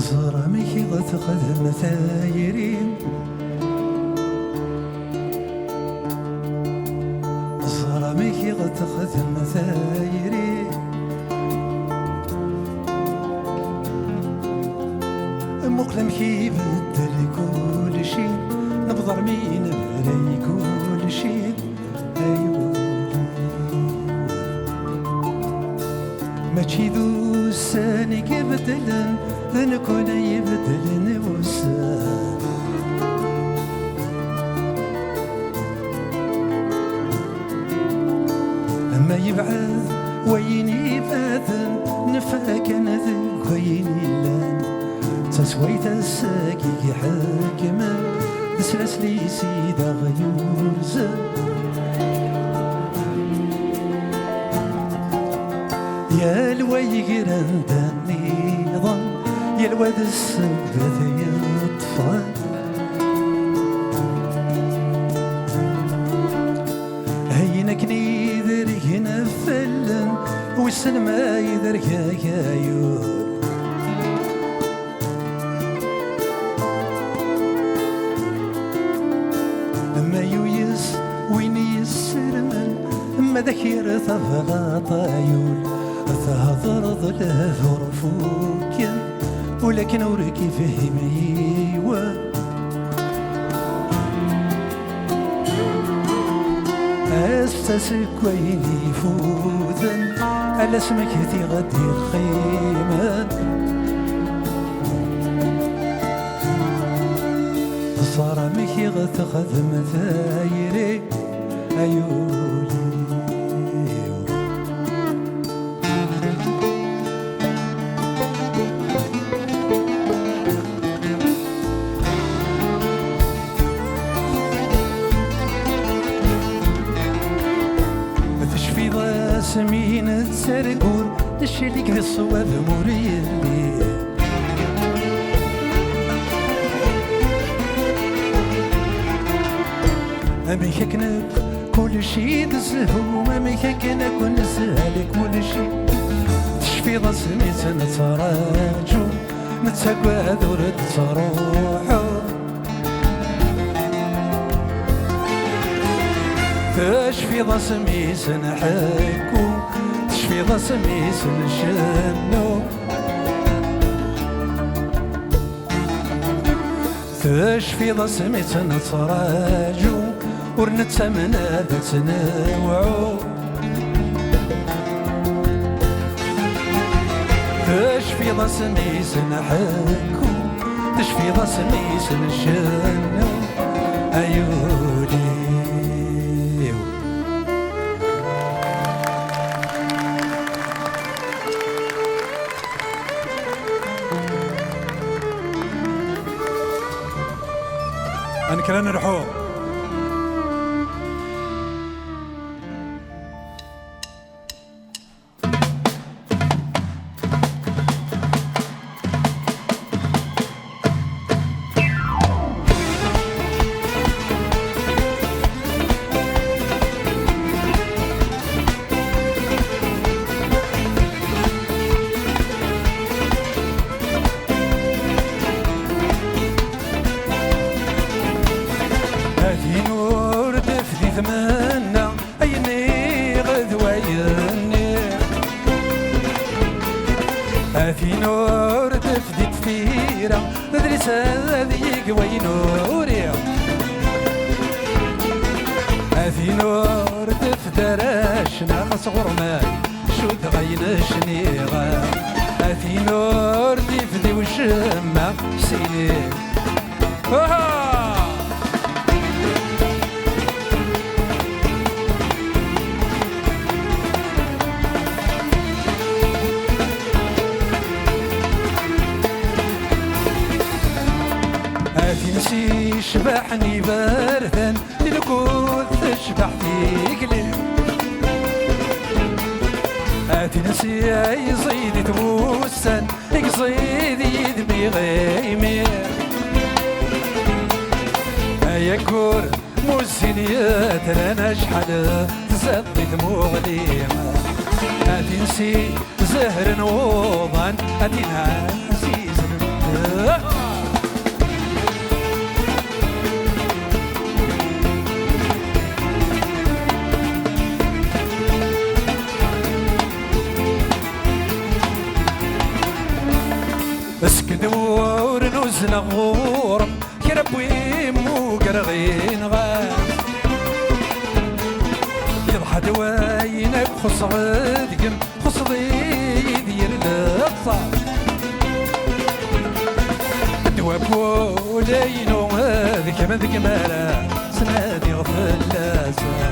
زرمي غتخدم ثايرين زرمي غتخدم ثايرين مقلم كيبدل كل شي نبضر مين بلاي كل شي ماشي ذو ساني كيبدلن نكون يبدلن وسان اما يبعث وين يباذن نفاك انا ذاك وين يلان تسويت الساقي حاكما دسلس لي سيدا غيوز يا الويقران النظام يا الواد السبت يا الطفال هينك نيذر هنا فلن والسن ما يذر يا يول اما يويس وين يسرمن اما ذكير ثفلا طايول تهضر ظل ظرفوك ولكن وركي فهم يوا استسك وين يفوتن على اسمك تي غدي خيمة صار مكي غتخدم ثايري ايولي سمين تسرقون الشليك في الصواب مريلي أمي حكنك كل شي تزهو أمي حكنك ونسهلك كل شي تشفي ضسمي تنتراجو نتساقوا ذورة تروحو تشفي ضسمي سنحكو تشفي ضسمي سنشنو تشفي ضسمي سنتراجو ورنتسمن هذا تنوعو تشفي ضسمي سنحكو تشفي ضسمي سنشنو أيولي أنا كلنا نروحو ثمنا أيني غذويني في نور تفدي تفيرة تدرس هذيك وينوري في نور تفدرشنا صغر ماي شو تغينشني غا في نور تفدي وشمع سيني تنسي شبحني باردن للكود تشبح تقلي تنسي يزيد تبوسن يزيد يدمي غيمي يا كور موسينيات انا شحال تزبد مغليمه تنسي زهر نوضن ادينا عزيز اسكدور نوزنا غور كربوي مو قرغين غاز يضحى وينك خصعدكم خصدي دير القصار دوابو لينو هذيك من ذيك مالا سنادي غفلاسة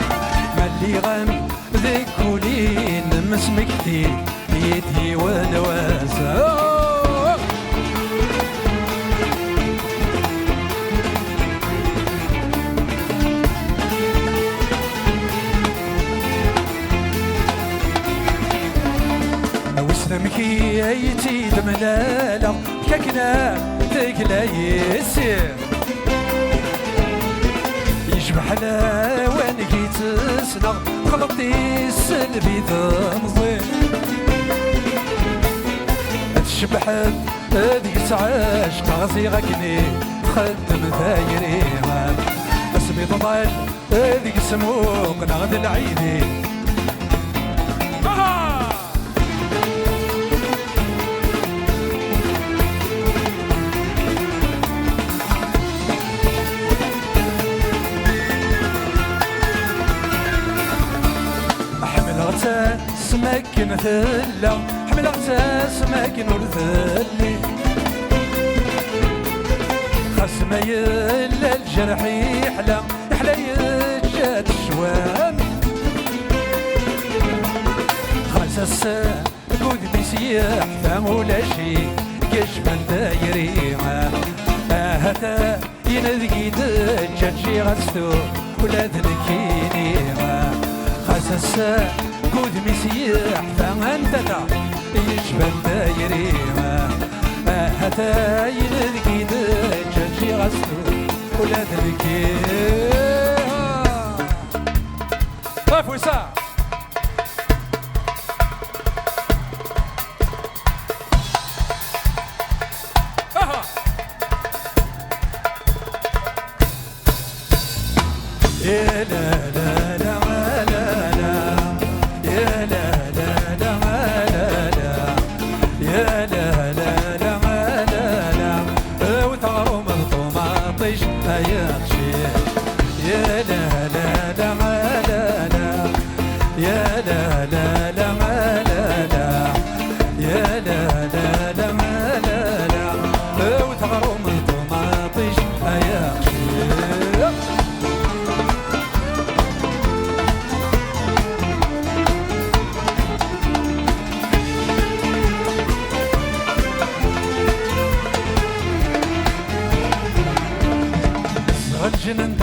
مالي غام ذيك ولين مسمكتي يدي ونواسة وسلمكي ايتي دملالة كاكنا تقلا يسير يشبح لا وانكي تسنغ خلطي السلبي تمضي تشبح هذيك سعاش قاصي غكني خدم ثايري اسمي ضمال هذيك سموق نغد العيدي سماكن ثلا حمل غتا سماكن ورثلي خاص ما يلا الجرح يحلى يجاد الشوام خاص الساعة قود بيسيح فهم ولا شي كاش من دايري هتا ينذقي دجاج شي غاستو ولا ذنكيني خاص الساعة قود مسيح فانت دا يشبه دايري هتا ينذكي دجاجي غسطو ولا ذلكي طيف وساع يا لا لا لا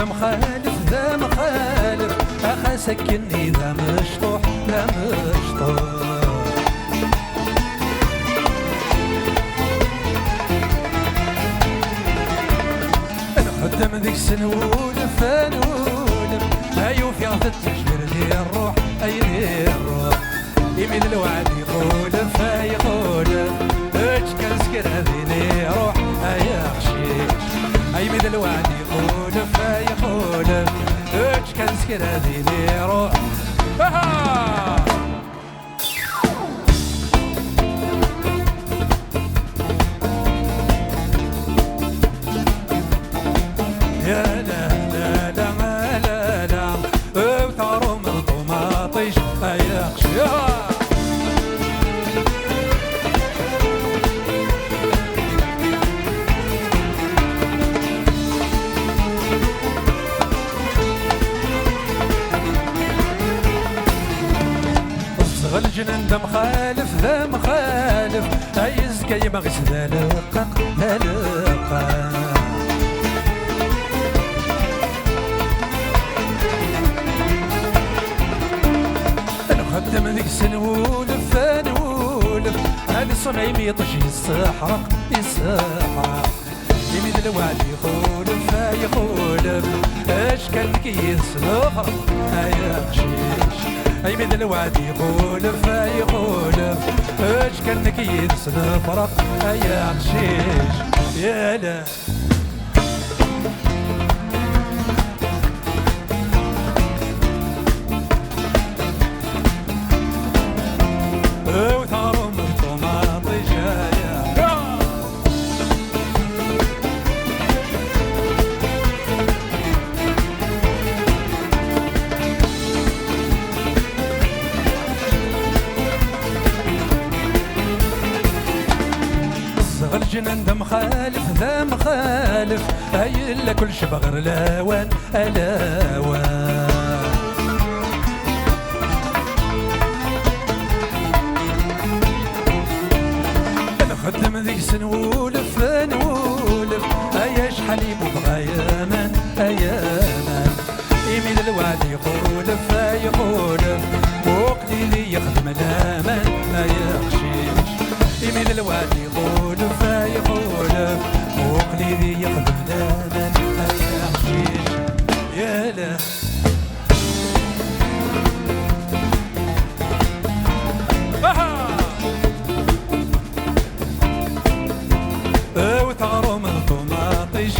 انت مخالف ذا مخالف اخا سكني ذا مشطوح ذا مشطوح انا قدام ذيك سنولف انولف ايو في عطت تجبر لي الروح اي لي الروح يمين الوعد يخولف يخولف اش كان سكر هذيني روح اي اخشيش يمين الوعد يخولف يخولف اش كان سكر هذيني روح يا لا لا لا لا لا وثاروا من طماطيش يا خشيا الجنان ذا مخالف ذا مخالف عايز كي مغش ذا لقاق ذا لقاق انا خدم ذيك سنولف نولف هذا الصنعي ميطش يسحرق يسحرق يمين الوعد يخولف يخولف اش كان كيس نخرق يا خشيش يمين الوعد يخولف يخولف اش كانك يدس الفرق يا عشيش يا لا. وثارهم الطماطي جايه الجنان ده مخالف ذا مخالف هاي الا كل شي بغير الاوان الاوان. انا خدم ذيك سنولف نولف هيا شحال يبغى يامان ايامان يميل الوعد يقولف يقولف وقليلي يخدم الامان ما يخشيش يميل الوعد يقولف يقولف وقليلي يخدم الامان ما يخشيش يا لا. وثغروا من طماطي